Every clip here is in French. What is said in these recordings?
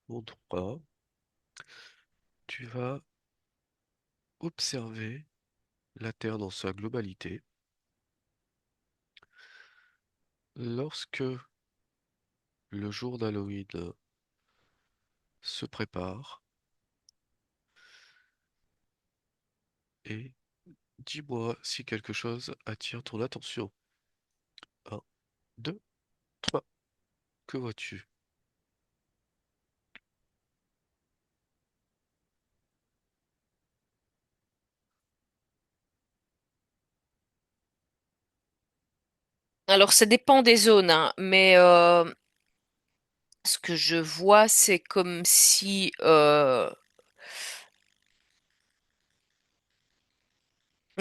Mon droit, tu vas observer la Terre dans sa globalité. Lorsque le jour d'Halloween se prépare, et dis-moi si quelque chose attire ton attention. Un, 2, 3. Que vois-tu? Alors, ça dépend des zones, hein, mais ce que je vois, c'est comme si,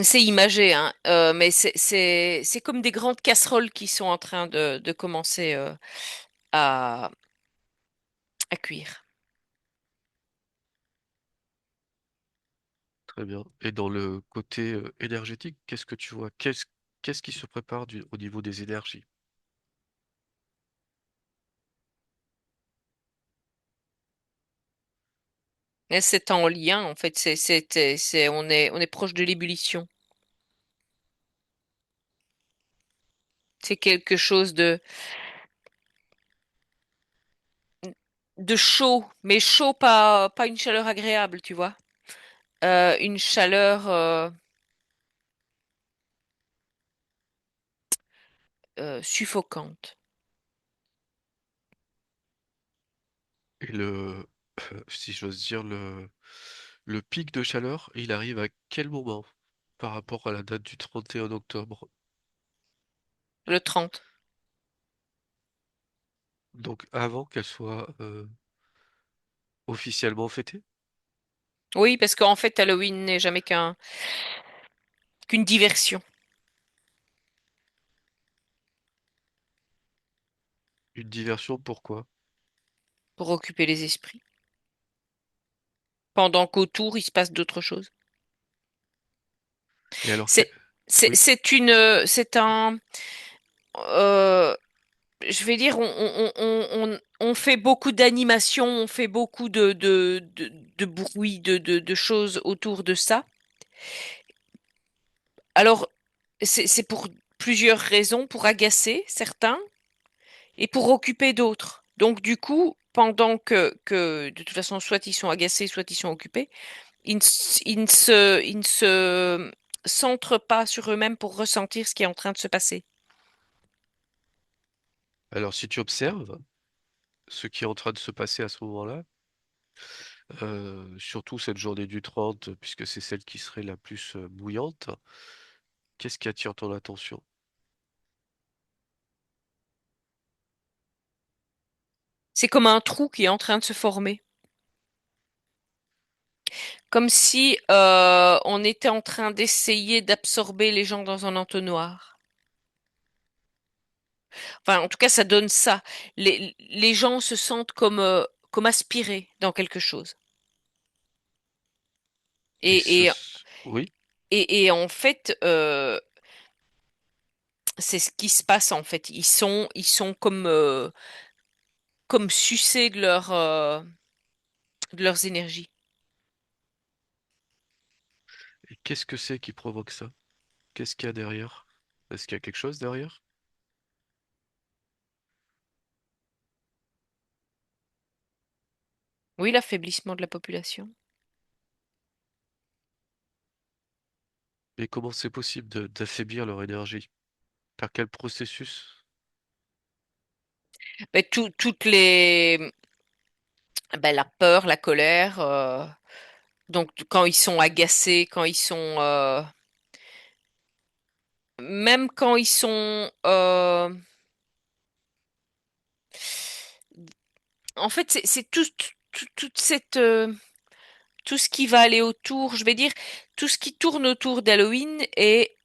c'est imagé, hein, mais c'est comme des grandes casseroles qui sont en train de commencer à, à cuire. Très bien. Et dans le côté énergétique, qu'est-ce que tu vois? Qu'est-ce qui se prépare au niveau des énergies? Et c'est en lien, en fait, on est proche de l'ébullition. C'est quelque chose de chaud, mais chaud, pas une chaleur agréable, tu vois. Une chaleur suffocante. Et si j'ose dire, le pic de chaleur, il arrive à quel moment par rapport à la date du 31 octobre? Le 30. Donc avant qu'elle soit officiellement fêtée? Oui, parce qu'en fait, Halloween n'est jamais qu'une diversion Une diversion, pourquoi? pour occuper les esprits. Pendant qu'autour, il se passe d'autres choses. Et alors, C'est, oui, c'est un, euh, je vais dire, on fait beaucoup d'animations, on fait beaucoup de bruit, de choses autour de ça. Alors, c'est pour plusieurs raisons, pour agacer certains et pour occuper d'autres. Donc, du coup, pendant que de toute façon, soit ils sont agacés, soit ils sont occupés, ils ne se centrent pas sur eux-mêmes pour ressentir ce qui est en train de se passer. alors si tu observes ce qui est en train de se passer à ce moment-là, surtout cette journée du 30, puisque c'est celle qui serait la plus bouillante, qu'est-ce qui attire ton attention? C'est comme un trou qui est en train de se former. Comme si on était en train d'essayer d'absorber les gens dans un entonnoir. Enfin, en tout cas, ça donne ça. Les gens se sentent comme aspirés dans quelque chose. Et Et, et, oui, et en fait, c'est ce qui se passe en fait. Ils sont comme sucés de leurs énergies. et qu'est-ce que c'est qui provoque ça? Qu'est-ce qu'il y a derrière? Est-ce qu'il y a quelque chose derrière? Oui, l'affaiblissement de la population. Et comment c'est possible d'affaiblir leur énergie? Par quel processus? Ben, toutes les, ben, la peur, la colère. Donc quand ils sont agacés, quand ils sont, même quand ils sont, en fait, c'est toute cette, tout ce qui va aller autour. Je vais dire tout ce qui tourne autour d'Halloween est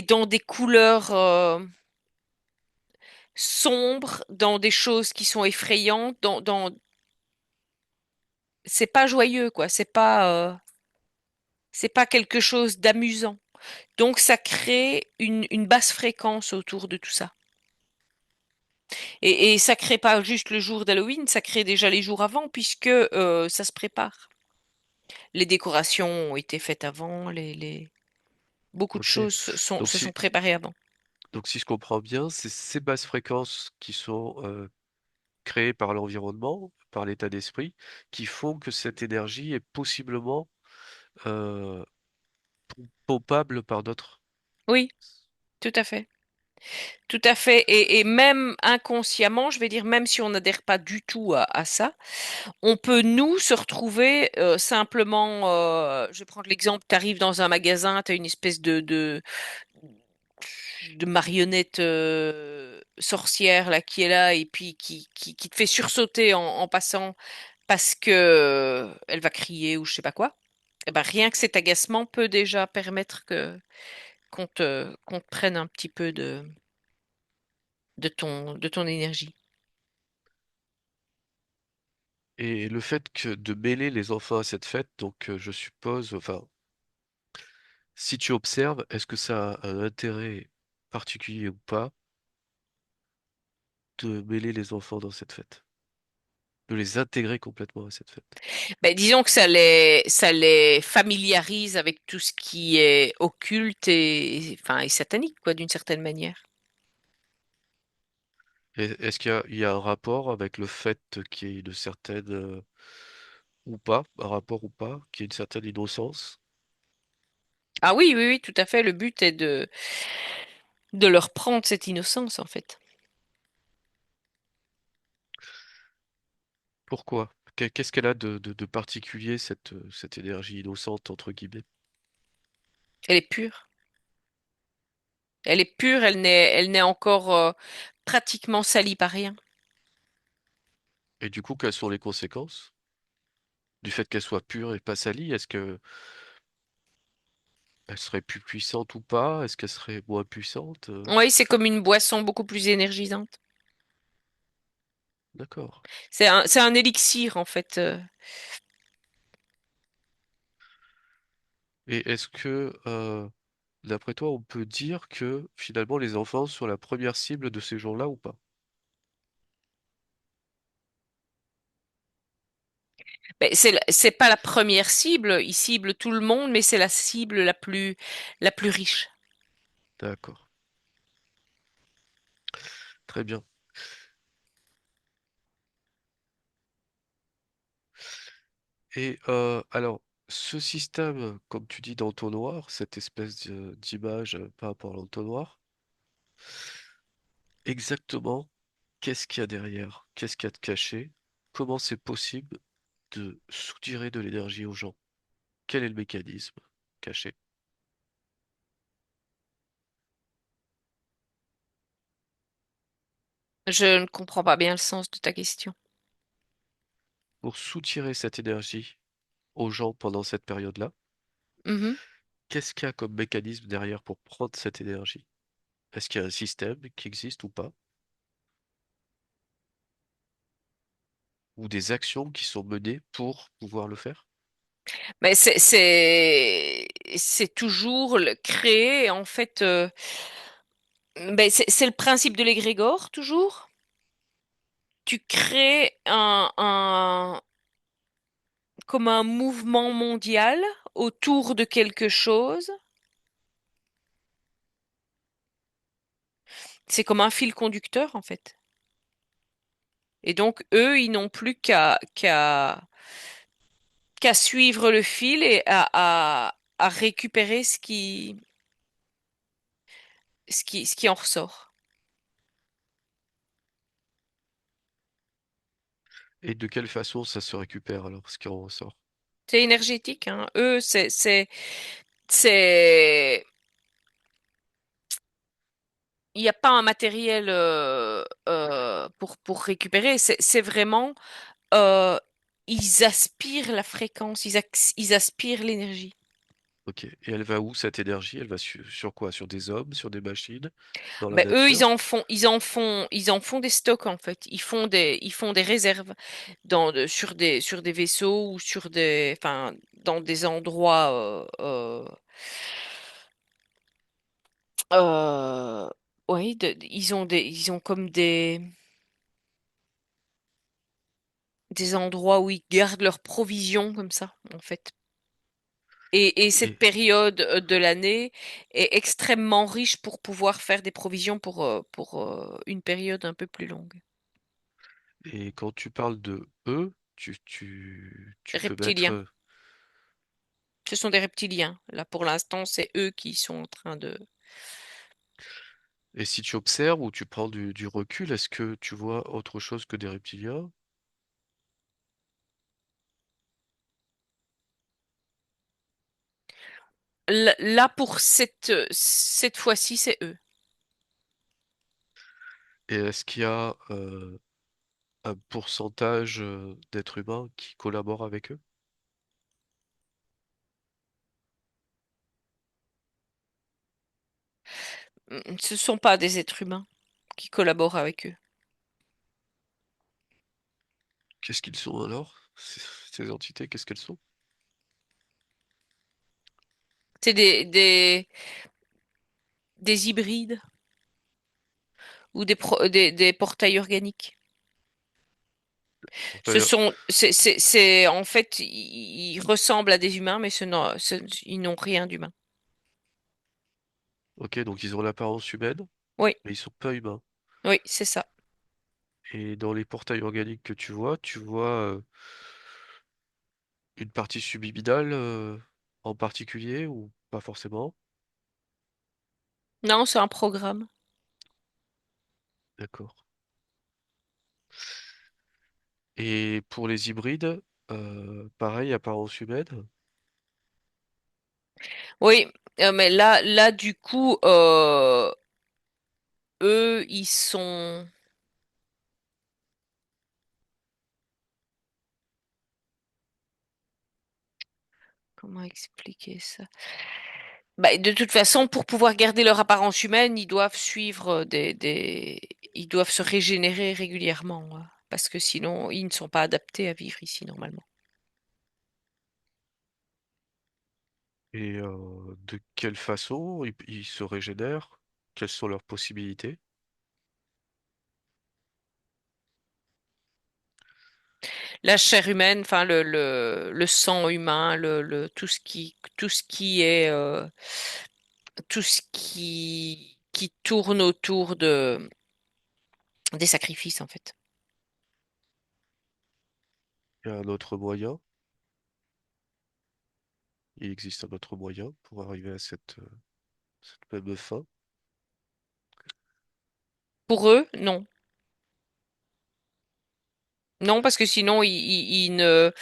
dans des couleurs sombres, dans des choses qui sont effrayantes, c'est pas joyeux, quoi. C'est pas quelque chose d'amusant. Donc ça crée une basse fréquence autour de tout ça. Et ça crée pas juste le jour d'Halloween, ça crée déjà les jours avant, puisque ça se prépare. Les décorations ont été faites avant, beaucoup de Ok. choses Donc se sont si, préparées avant. donc si je comprends bien, c'est ces basses fréquences qui sont créées par l'environnement, par l'état d'esprit, qui font que cette énergie est possiblement euh, pompable par d'autres. Oui, tout à fait. Tout à fait. Et même inconsciemment, je vais dire, même si on n'adhère pas du tout à ça, on peut nous se retrouver simplement, je vais prendre l'exemple, tu arrives dans un magasin, tu as une espèce de marionnette sorcière là qui est là et puis qui te fait sursauter en passant parce que elle va crier ou je sais pas quoi. Eh ben, rien que cet agacement peut déjà permettre que qu'on te prenne un petit peu de ton énergie. Et le fait que de mêler les enfants à cette fête, donc je suppose, enfin, si tu observes, est-ce que ça a un intérêt particulier ou pas de mêler les enfants dans cette fête, de les intégrer complètement à cette fête? Ben, disons que ça les familiarise avec tout ce qui est occulte enfin, et satanique, quoi, d'une certaine manière. Est-ce il y a un rapport avec le fait qu'il y ait une certaine, ou pas, un rapport ou pas, qu'il y ait une certaine innocence? Ah oui, oui, oui, tout à fait. Le but est de leur prendre cette innocence, en fait. Pourquoi? Qu'est-ce qu'elle a de particulier, cette énergie innocente, entre guillemets? Elle est pure. Elle est pure, elle n'est encore pratiquement salie par rien. Et du coup, quelles sont les conséquences du fait qu'elle soit pure et pas salie? Est-ce que elle serait plus puissante ou pas? Est-ce qu'elle serait moins puissante? Oui, c'est comme une boisson beaucoup plus énergisante. D'accord. C'est un élixir, en fait. Et est-ce que, d'après toi, on peut dire que finalement les enfants sont la première cible de ces gens-là ou pas? Ben, c'est pas la première cible. Ils ciblent tout le monde, mais c'est la cible la plus riche. D'accord. Très bien. Et alors, ce système, comme tu dis d'entonnoir, cette espèce d'image par rapport à l'entonnoir, exactement, qu'est-ce qu'il y a derrière? Qu'est-ce qu'il y a de caché? Comment c'est possible de soutirer de l'énergie aux gens? Quel est le mécanisme caché? Je ne comprends pas bien le sens de ta question. Pour soutirer cette énergie aux gens pendant cette période-là, Mhm. qu'est-ce qu'il y a comme mécanisme derrière pour prendre cette énergie? Est-ce qu'il y a un système qui existe ou pas? Ou des actions qui sont menées pour pouvoir le faire? Mais c'est toujours créer, en fait. Ben, c'est le principe de l'égrégore, toujours. Tu crées comme un mouvement mondial autour de quelque chose. C'est comme un fil conducteur, en fait. Et donc, eux, ils n'ont plus qu'à suivre le fil et à récupérer ce qui en ressort. Et de quelle façon ça se récupère alors, ce qui en ressort? C'est énergétique, hein. Eux, c'est, il n'y a pas un matériel pour récupérer. C'est vraiment, euh, ils aspirent la fréquence, ils aspirent l'énergie. Ok. Et elle va où cette énergie? Elle va sur quoi? Sur des hommes, sur des machines, dans la Ben, eux, nature? ils en font des stocks en fait. Ils font des réserves sur des vaisseaux ou sur enfin, dans des endroits. Euh, oui, ils ont comme des. des endroits où ils gardent leurs provisions comme ça, en fait. Et cette Et, période de l'année est extrêmement riche pour pouvoir faire des provisions pour une période un peu plus longue. et quand tu parles de eux, tu peux Reptiliens. mettre. Ce sont des reptiliens. Là, pour l'instant, c'est eux qui sont en train de... Et si tu observes ou tu prends du recul, est-ce que tu vois autre chose que des reptiliens? Là, pour cette fois-ci, c'est eux. Et est-ce qu'il y a un pourcentage d'êtres humains qui collaborent avec eux? Ce ne sont pas des êtres humains qui collaborent avec eux. Qu'est-ce qu'ils sont alors? Ces entités, qu'est-ce qu'elles sont? C'est des hybrides ou des portails organiques. D'ailleurs, En fait, ils ressemblent à des humains, mais ils n'ont rien d'humain. ok, donc ils ont l'apparence humaine, Oui, mais ils sont pas humains. oui, c'est ça. Et dans les portails organiques que tu vois une partie subliminale en particulier ou pas forcément? Non, c'est un programme. D'accord. Et pour les hybrides, pareil, apparence humaine. Oui, mais là, du coup, eux, ils sont... Comment expliquer ça? Bah, de toute façon, pour pouvoir garder leur apparence humaine, ils doivent suivre ils doivent se régénérer régulièrement, hein, parce que sinon, ils ne sont pas adaptés à vivre ici normalement. Et de quelle façon ils se régénèrent? Quelles sont leurs possibilités? La chair humaine, enfin le sang humain, tout ce qui est tout ce qui tourne autour des sacrifices en fait. Il y a un autre moyen. Il existe un autre moyen pour arriver à cette même fin. Pour eux, non. Non, parce que sinon ils ne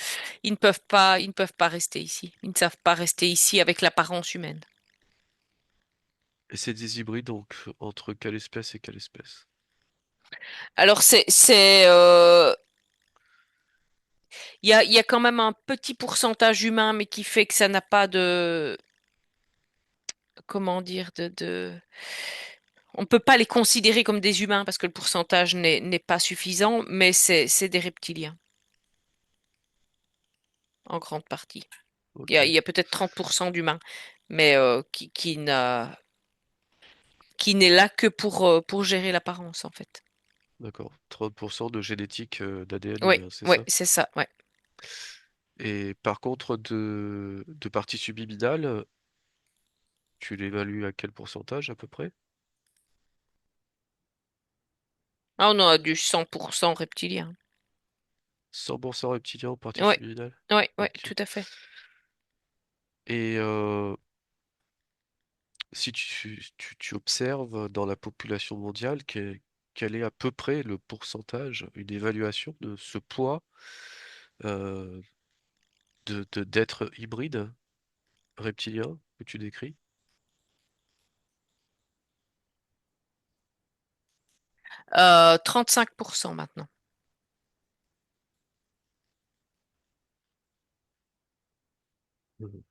peuvent pas rester ici. Ils ne savent pas rester ici avec l'apparence humaine. Et c'est des hybrides, donc entre quelle espèce et quelle espèce? Alors il y a quand même un petit pourcentage humain, mais qui fait que ça n'a pas de, comment dire, on ne peut pas les considérer comme des humains parce que le pourcentage n'est pas suffisant, mais c'est des reptiliens en grande partie. Ok, Il y a peut-être 30% d'humains, mais qui n'est là que pour gérer l'apparence en fait. d'accord. 30% de génétique d'ADN Oui, humain, c'est oui, ça? c'est ça, ouais. Et par contre, de parties subliminales, tu l'évalues à quel pourcentage à peu près? Ah, on a du 100% reptilien. 100% reptilien en partie Oui, subliminale? oui, oui, Ok. tout à fait. Et si tu observes dans la population mondiale quel est à peu près le pourcentage, une évaluation de ce poids euh, d'êtres hybrides reptiliens que tu décris? 35% maintenant. Mhm.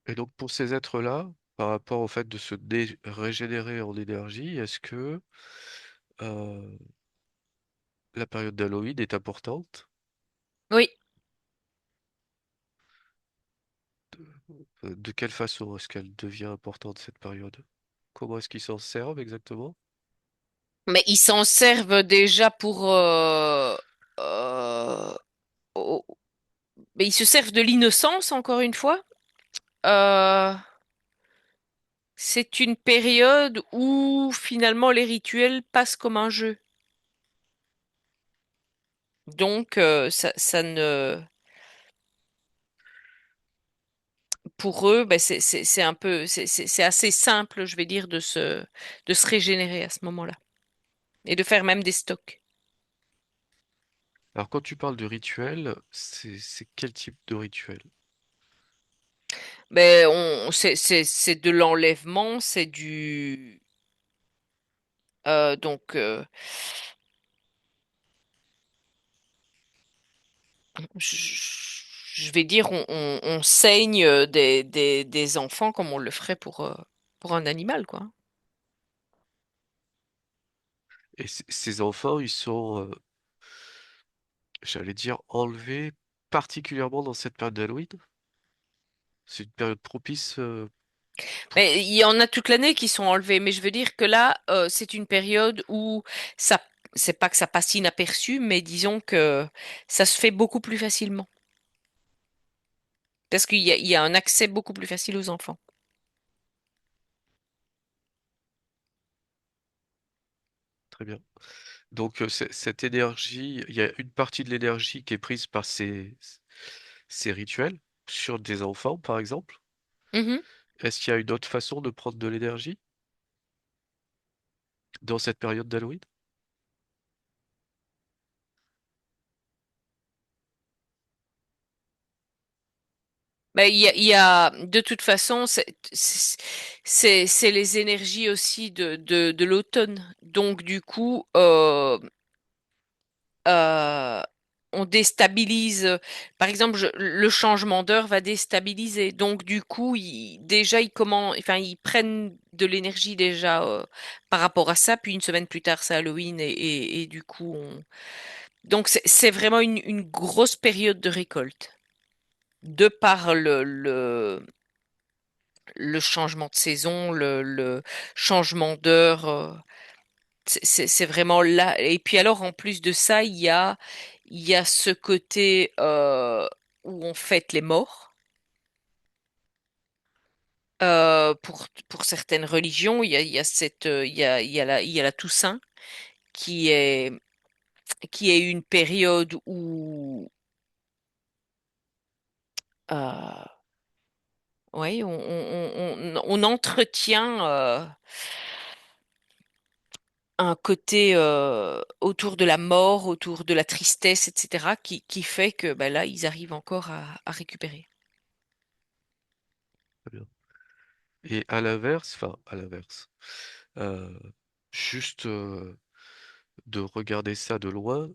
Et donc pour ces êtres-là, par rapport au fait de se régénérer en énergie, est-ce que euh, la période d'Halloween est importante? Oui, De quelle façon est-ce qu'elle devient importante cette période? Comment est-ce qu'ils s'en servent exactement? mais ils s'en servent déjà euh, oh, mais ils se servent de l'innocence, encore une fois. Euh, c'est une période où finalement les rituels passent comme un jeu. Donc, ça ne, pour eux, ben, c'est un peu, c'est assez simple, je vais dire, de se régénérer à ce moment-là et de faire même des stocks. Alors quand tu parles de rituel, c'est quel type de rituel? Ben, c'est de l'enlèvement, c'est donc, je vais dire, on saigne des enfants comme on le ferait pour un animal, quoi. Et ces enfants, ils sont, j'allais dire, enlevés particulièrement dans cette période d'Halloween? C'est une période propice pour... Mais il y en a toute l'année qui sont enlevés, mais je veux dire que là, c'est une période où ça, c'est pas que ça passe inaperçu, mais disons que ça se fait beaucoup plus facilement. Parce il y a un accès beaucoup plus facile aux enfants. Très bien. Donc cette énergie, il y a une partie de l'énergie qui est prise par ces rituels sur des enfants, par exemple. Mhm. Est-ce qu'il y a une autre façon de prendre de l'énergie dans cette période d'Halloween? Ben, il y a, de toute façon, c'est les énergies aussi de l'automne. Donc, du coup, euh, on déstabilise. Par exemple, le changement d'heure va déstabiliser. Donc, du coup, déjà, enfin, ils prennent de l'énergie déjà par rapport à ça. Puis une semaine plus tard, c'est Halloween et du coup, donc c'est vraiment une grosse période de récolte. De par le changement de saison, le changement d'heure. C'est vraiment là. Et puis alors, en plus de ça, il y a ce côté où on fête les morts. Pour certaines religions, il y a il y a la Toussaint qui est, qui est une période où, euh, ouais, on entretient un côté autour de la mort, autour de la tristesse, etc., qui fait que ben là, ils arrivent encore à récupérer. Très bien. Et à l'inverse, euh, juste de regarder ça de loin,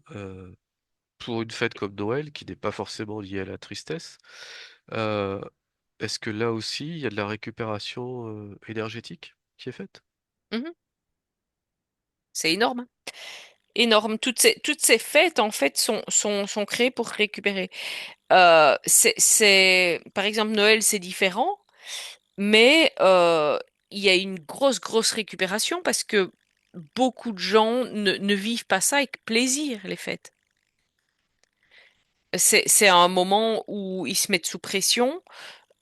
pour une fête comme Noël, qui n'est pas forcément liée à la tristesse, euh, est-ce que là aussi, il y a de la récupération énergétique qui est faite? Mhm. C'est énorme, hein. Énorme. Toutes ces fêtes, en fait, sont créées pour récupérer. Par exemple, Noël, c'est différent, mais il y a une grosse récupération parce que beaucoup de gens ne vivent pas ça avec plaisir, les fêtes. C'est un moment où ils se mettent sous pression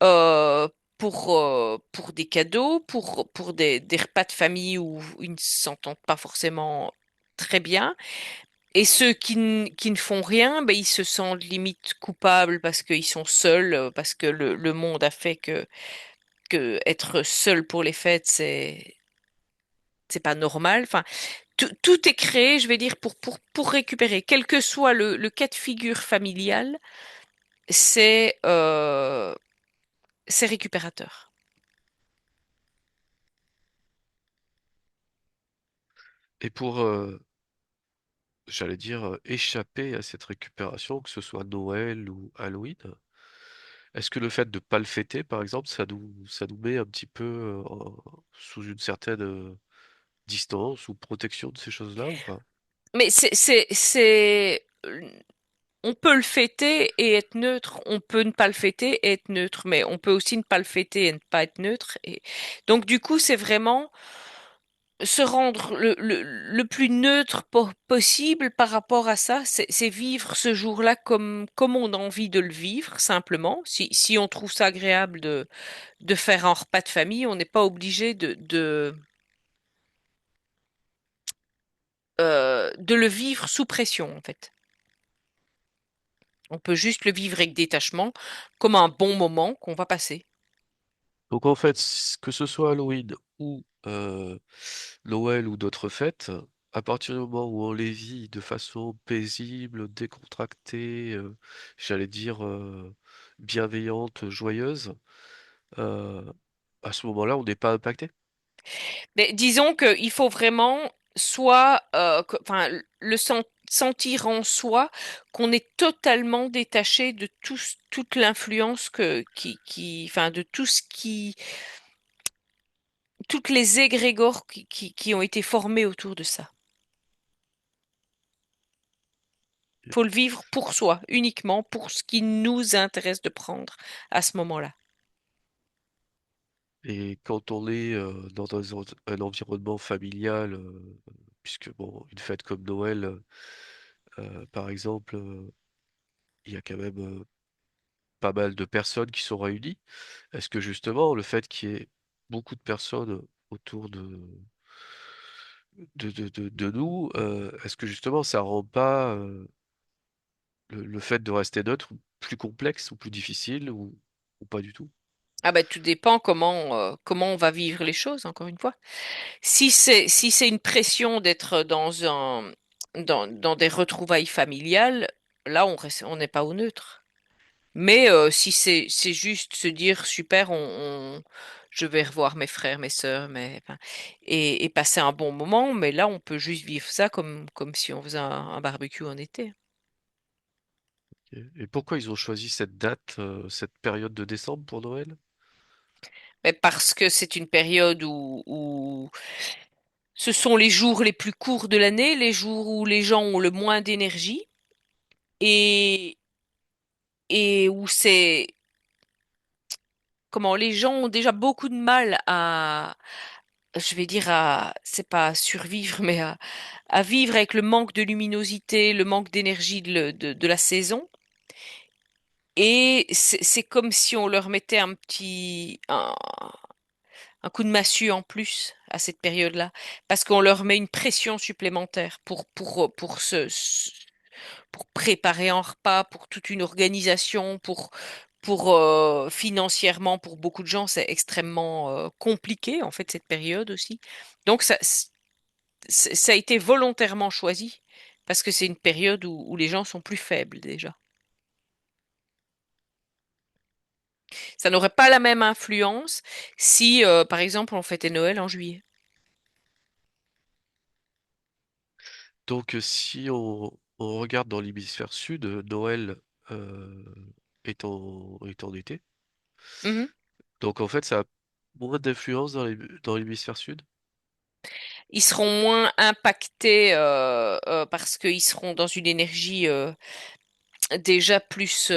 euh, pour des cadeaux, pour des repas de famille où ils ne s'entendent pas forcément très bien. Et ceux qui ne font rien, ben, ils se sentent limite coupables parce qu'ils sont seuls, parce que le monde a fait que être seul pour les fêtes, c'est pas normal. Enfin, tout est créé, je vais dire, pour récupérer. Quel que soit le cas de figure familial, c'est c'est récupérateur. Et pour, j'allais dire, échapper à cette récupération, que ce soit Noël ou Halloween, est-ce que le fait de pas le fêter, par exemple, ça nous met un petit peu sous une certaine distance ou protection de ces choses-là ou pas? Mais on peut le fêter et être neutre. On peut ne pas le fêter et être neutre. Mais on peut aussi ne pas le fêter et ne pas être neutre. Et donc, du coup, c'est vraiment se rendre le plus neutre possible par rapport à ça, c'est vivre ce jour-là comme on a envie de le vivre, simplement. Si on trouve ça agréable de faire un repas de famille, on n'est pas obligé de le vivre sous pression, en fait. On peut juste le vivre avec détachement, comme un bon moment qu'on va passer. Donc en fait, que ce soit Halloween ou Noël ou d'autres fêtes, à partir du moment où on les vit de façon paisible, décontractée, j'allais dire bienveillante, joyeuse, euh, à ce moment-là, on n'est pas impacté. Mais disons qu'il faut vraiment soit, enfin, sentir en soi qu'on est totalement détaché de toute l'influence enfin, de tout ce toutes les égrégores qui ont été formés autour de ça. Faut le vivre pour soi, uniquement pour ce qui nous intéresse de prendre à ce moment-là. Et quand on est dans un environnement familial, puisque bon, une fête comme Noël, par exemple, il y a quand même pas mal de personnes qui sont réunies. Est-ce que justement le fait qu'il y ait beaucoup de personnes autour de nous, est-ce que justement ça rend pas le fait de rester neutre plus complexe ou plus difficile ou pas du tout? Ah ben, tout dépend comment on va vivre les choses, encore une fois. Si c'est une pression d'être dans des retrouvailles familiales, là on n'est pas au neutre. Mais si c'est juste se dire super, je vais revoir mes frères, mes sœurs, enfin, et passer un bon moment, mais là on peut juste vivre ça comme si on faisait un barbecue en été. Et pourquoi ils ont choisi cette date, cette période de décembre pour Noël? Mais parce que c'est une période où ce sont les jours les plus courts de l'année, les jours où les gens ont le moins d'énergie et et où c'est comment les gens ont déjà beaucoup de mal je vais dire c'est pas à survivre, mais à vivre avec le manque de luminosité, le manque d'énergie de la saison. Et c'est comme si on leur mettait un coup de massue en plus à cette période-là, parce qu'on leur met une pression supplémentaire pour préparer un repas, pour toute une organisation, pour financièrement, pour beaucoup de gens, c'est extrêmement compliqué en fait cette période aussi. Donc ça a été volontairement choisi parce que c'est une période où les gens sont plus faibles déjà. Ça n'aurait pas la même influence si, par exemple, on fêtait Noël en juillet. Donc si on regarde dans l'hémisphère sud, Noël euh, est en été. Mhm. Donc en fait ça a moins d'influence dans l'hémisphère sud. Ils seront moins impactés parce qu'ils seront dans une énergie déjà plus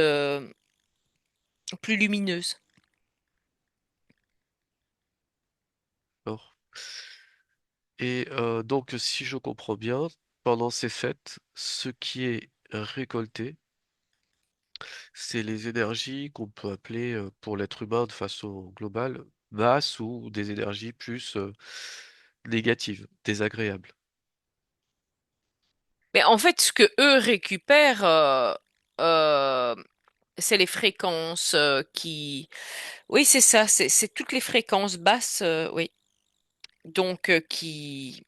lumineuse. Alors. Et donc si je comprends bien, pendant ces fêtes, ce qui est récolté, c'est les énergies qu'on peut appeler pour l'être humain de façon globale, basses ou des énergies plus négatives, désagréables. Mais en fait, ce que eux récupèrent, euh, c'est les fréquences oui, c'est ça, c'est toutes les fréquences basses, oui, donc qui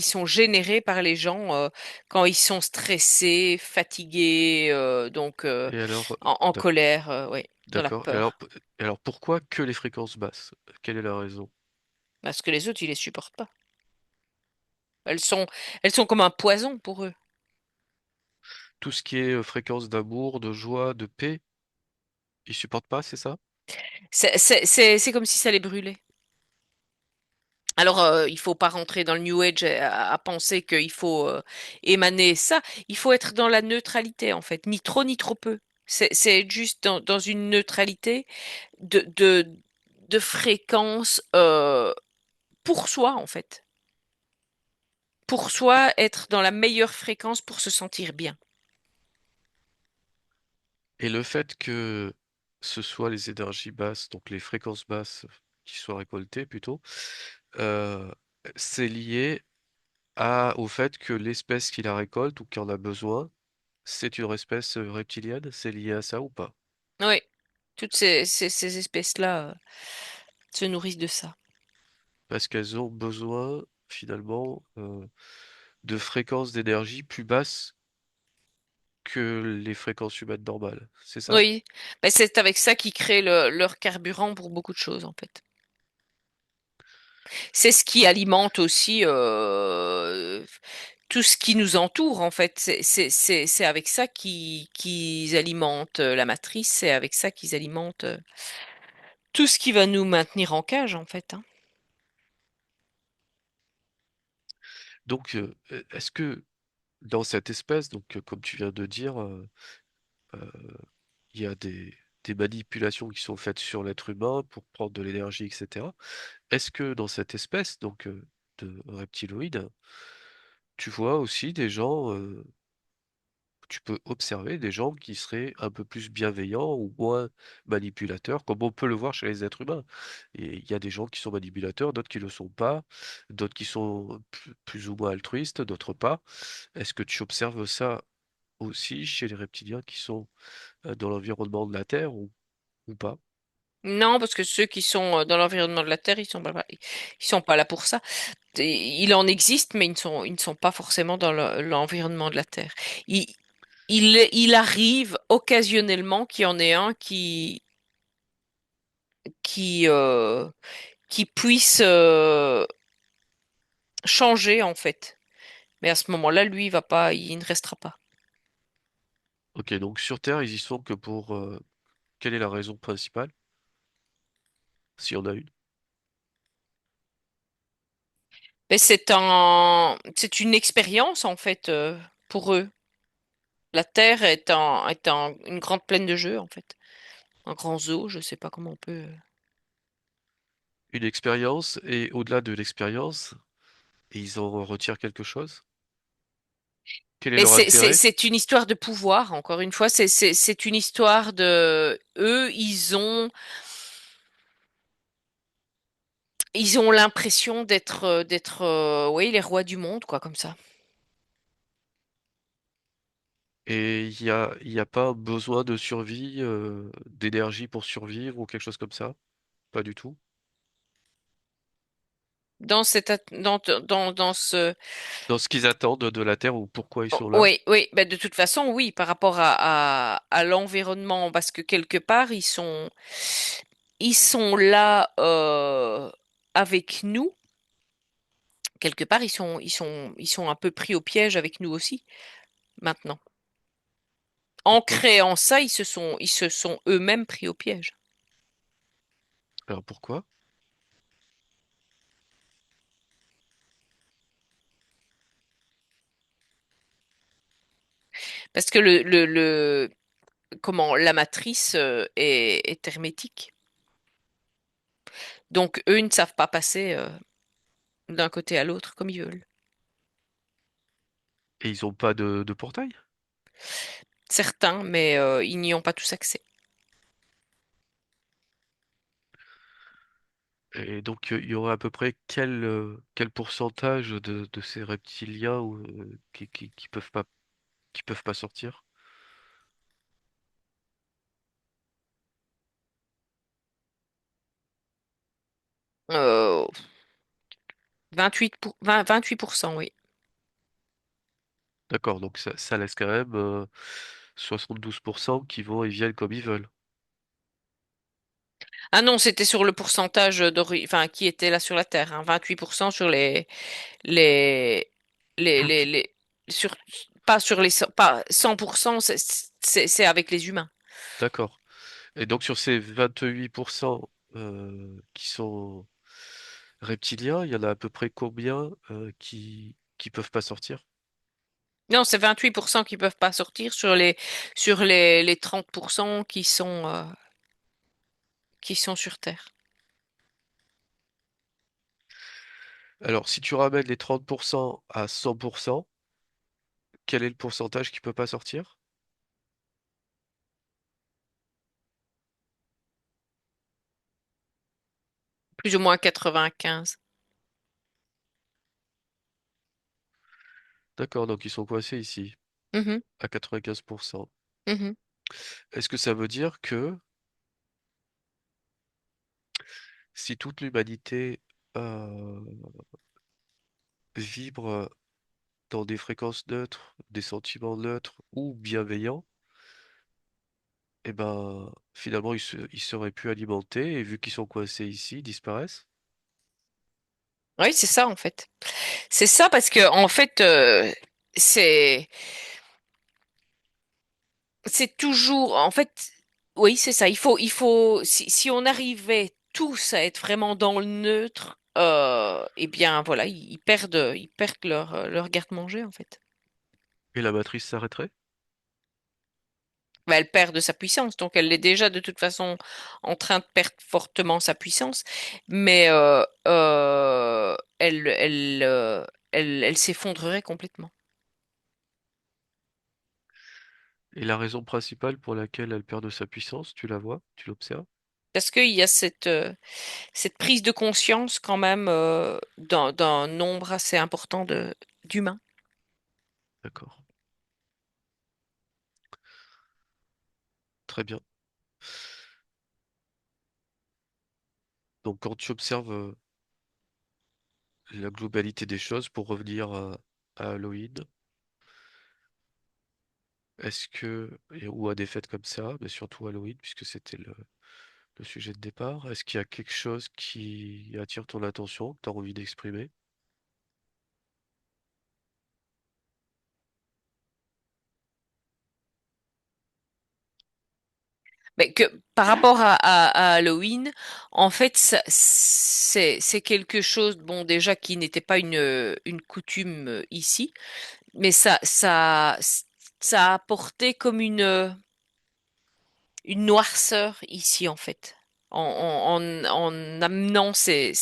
sont générées par les gens quand ils sont stressés, fatigués, donc Et alors, en d'ac- colère, oui, dans la d'accord. peur. Et alors pourquoi que les fréquences basses? Quelle est la raison? Parce que les autres, ils les supportent pas. Elles sont, elles sont comme un poison pour eux. Tout ce qui est fréquence d'amour, de joie, de paix, ils supportent pas, c'est ça? C'est comme si ça les brûlait. Alors, il faut pas rentrer dans le New Age à penser qu'il faut émaner ça. Il faut être dans la neutralité, en fait, ni trop ni trop peu. C'est être juste dans une neutralité de, de, de fréquence pour soi, en fait. Pour soi, être dans la meilleure fréquence pour se sentir bien. Et le fait que ce soit les énergies basses, donc les fréquences basses qui soient récoltées plutôt, euh, c'est lié au fait que l'espèce qui la récolte ou qui en a besoin, c'est une espèce reptilienne, c'est lié à ça ou pas? Oui, toutes ces espèces-là se nourrissent de ça. Parce qu'elles ont besoin finalement de fréquences d'énergie plus basses que les fréquences humaines normales, c'est ça? Oui, ben, c'est avec ça qu'ils créent leur carburant pour beaucoup de choses, en fait. C'est ce qui alimente aussi tout ce qui nous entoure, en fait. C'est avec ça qu'ils alimentent la matrice, c'est avec ça qu'ils alimentent tout ce qui va nous maintenir en cage, en fait, hein. Donc, est-ce que dans cette espèce, donc comme tu viens de dire, euh, il y a des manipulations qui sont faites sur l'être humain pour prendre de l'énergie, etc. Est-ce que dans cette espèce, donc de reptiloïdes, tu vois aussi des gens, tu peux observer des gens qui seraient un peu plus bienveillants ou moins manipulateurs, comme on peut le voir chez les êtres humains. Et il y a des gens qui sont manipulateurs, d'autres qui ne le sont pas, d'autres qui sont plus ou moins altruistes, d'autres pas. Est-ce que tu observes ça aussi chez les reptiliens qui sont dans l'environnement de la Terre ou pas? Non, parce que ceux qui sont dans l'environnement de la Terre, ils sont pas là pour ça. Il en existe, mais ils ne sont pas forcément dans l'environnement de la Terre. Il, il arrive occasionnellement qu'il y en ait un qui, euh, qui puisse changer, en fait. Mais à ce moment-là, lui, il ne restera pas. Ok, donc sur Terre, ils y sont que pour... quelle est la raison principale, s'il y en a une? Mais c'est une expérience, en fait, pour eux. La Terre une grande plaine de jeux, en fait. Un grand zoo, je sais pas comment on peut. Une expérience, et au-delà de l'expérience, ils en retirent quelque chose? Quel est Mais leur intérêt? c'est une histoire de pouvoir, encore une fois. C'est une histoire de... Eux, ils ont l'impression oui, les rois du monde, quoi, comme ça. Et il y a pas besoin de survie, d'énergie pour survivre ou quelque chose comme ça? Pas du tout. Dans ce... Dans ce qu'ils attendent de la Terre ou pourquoi ils Oh, sont là? oui, oui, ben de toute façon, oui, par rapport à l'environnement, parce que quelque part, ils sont là avec nous. Quelque part, ils sont un peu pris au piège avec nous aussi, maintenant. En Pourquoi? créant ça, ils se sont eux-mêmes pris au piège. Alors pourquoi? Parce que comment, la matrice est hermétique. Donc, eux, ils ne savent pas passer d'un côté à l'autre comme ils veulent. Et ils ont pas de portail? Certains, mais ils n'y ont pas tous accès. Et donc il y aurait à peu près quel pourcentage de ces reptiliens qui peuvent pas sortir? Euh, 28%, oui. D'accord, donc ça laisse quand même 72% qui vont et viennent comme ils veulent. Ah non, c'était sur le pourcentage enfin, qui était là sur la Terre, hein, 28% sur les, les, sur, pas sur pas 100%, c'est avec les humains. D'accord. Et donc sur ces 28% qui sont reptiliens, il y en a à peu près combien qui peuvent pas sortir? Non, c'est 28% qui peuvent pas sortir sur les 30% qui sont sur Terre. Alors, si tu ramènes les 30% à 100%, quel est le pourcentage qui peut pas sortir? Plus ou moins 95. D'accord, donc ils sont coincés ici, Mhm, à 95%. mhm. Est-ce que ça veut dire que si toute l'humanité euh, vibre dans des fréquences neutres, des sentiments neutres ou bienveillants, eh ben finalement ils seraient plus alimentés et vu qu'ils sont coincés ici, ils disparaissent? Oui, c'est ça en fait. C'est ça parce que en fait, c'est c'est toujours en fait, oui, c'est ça. Si on arrivait tous à être vraiment dans le neutre, eh bien voilà, ils perdent leur garde-manger en fait. Et la matrice s'arrêterait? Ben, elle perd de sa puissance, donc elle est déjà de toute façon en train de perdre fortement sa puissance, mais elle s'effondrerait complètement. Et la raison principale pour laquelle elle perd de sa puissance, tu la vois, tu l'observes? Parce qu'il y a cette prise de conscience quand même d'un nombre assez important d'humains. D'accord, très bien. Donc quand tu observes la globalité des choses, pour revenir à Halloween, ou à des fêtes comme ça, mais surtout Halloween, puisque c'était le sujet de départ, est-ce qu'il y a quelque chose qui attire ton attention, que tu as envie d'exprimer? Mais que par rapport à Halloween, en fait, c'est quelque chose, bon, déjà qui n'était pas une coutume ici, mais ça a apporté comme une noirceur ici, en fait. En amenant ces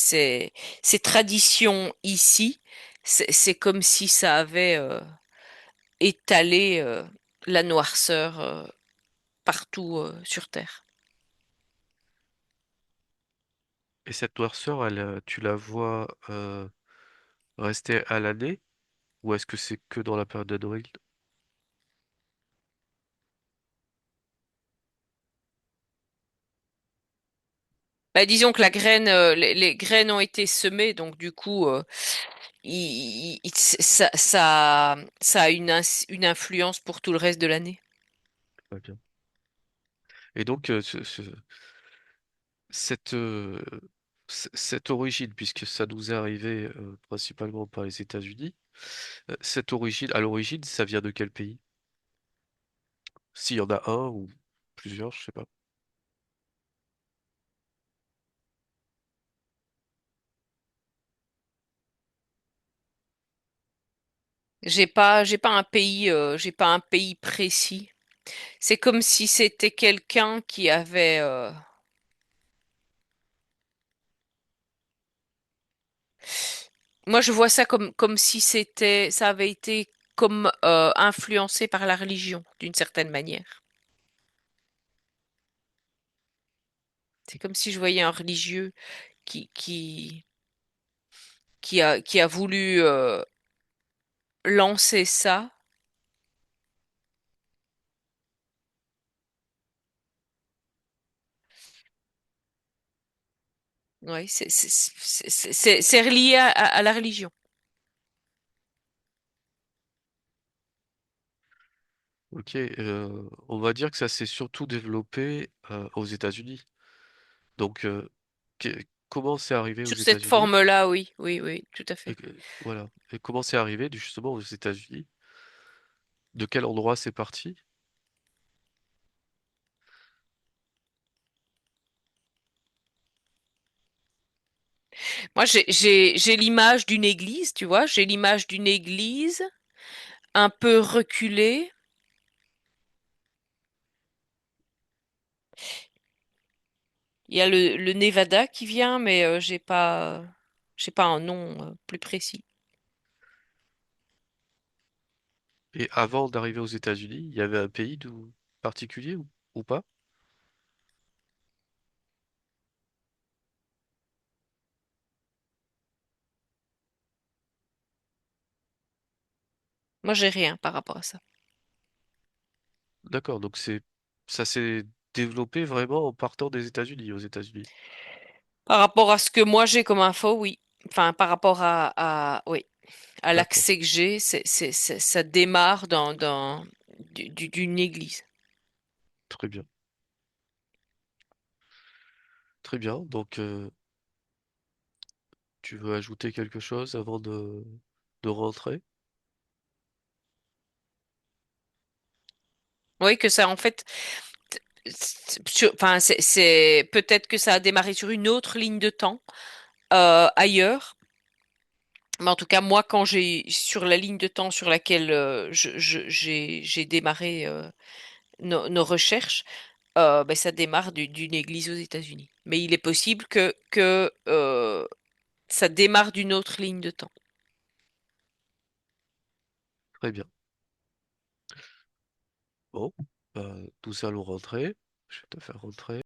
traditions ici, c'est comme si ça avait étalé la noirceur partout sur Terre. Et cette noirceur, tu la vois rester à l'année, ou est-ce que c'est que dans la période de Noël? Bah, disons que les graines ont été semées, donc du coup, ça a une influence pour tout le reste de l'année. Très bien. Et donc, cette, euh, cette origine, puisque ça nous est arrivé principalement par les États-Unis, cette origine, à l'origine, ça vient de quel pays? S'il y en a un ou plusieurs, je sais pas. J'ai pas un pays précis. C'est comme si c'était quelqu'un qui avait, moi je vois ça comme si ça avait été comme influencé par la religion d'une certaine manière. C'est comme si je voyais un religieux qui, qui, qui a voulu lancer ça. Ouais, c'est relié à la religion. Ok, on va dire que ça s'est surtout développé aux États-Unis. Donc, comment c'est arrivé aux Sur cette États-Unis? forme-là, oui, oui, oui, tout à fait. Voilà. Et comment c'est arrivé justement aux États-Unis? De quel endroit c'est parti? Moi, j'ai l'image d'une église, tu vois, j'ai l'image d'une église un peu reculée. Il y a le Nevada qui vient, mais J'ai pas un nom plus précis. Et avant d'arriver aux États-Unis, il y avait un pays d'où particulier ou pas? Moi, j'ai rien par rapport à ça. D'accord, donc ça s'est développé vraiment en partant des États-Unis, aux États-Unis. Par rapport à ce que moi j'ai comme info, oui. Enfin, par rapport oui, à D'accord, l'accès que j'ai, ça démarre d'une église. très bien. Très bien. Donc, tu veux ajouter quelque chose avant de rentrer? Oui, que ça, en fait, enfin, peut-être que ça a démarré sur une autre ligne de temps ailleurs. Mais en tout cas, moi, quand j'ai sur la ligne de temps sur laquelle j'ai démarré nos recherches, ben, ça démarre d'une église aux États-Unis. Mais il est possible que ça démarre d'une autre ligne de temps. Très bien. Bon, nous allons rentrer. Je vais te faire rentrer.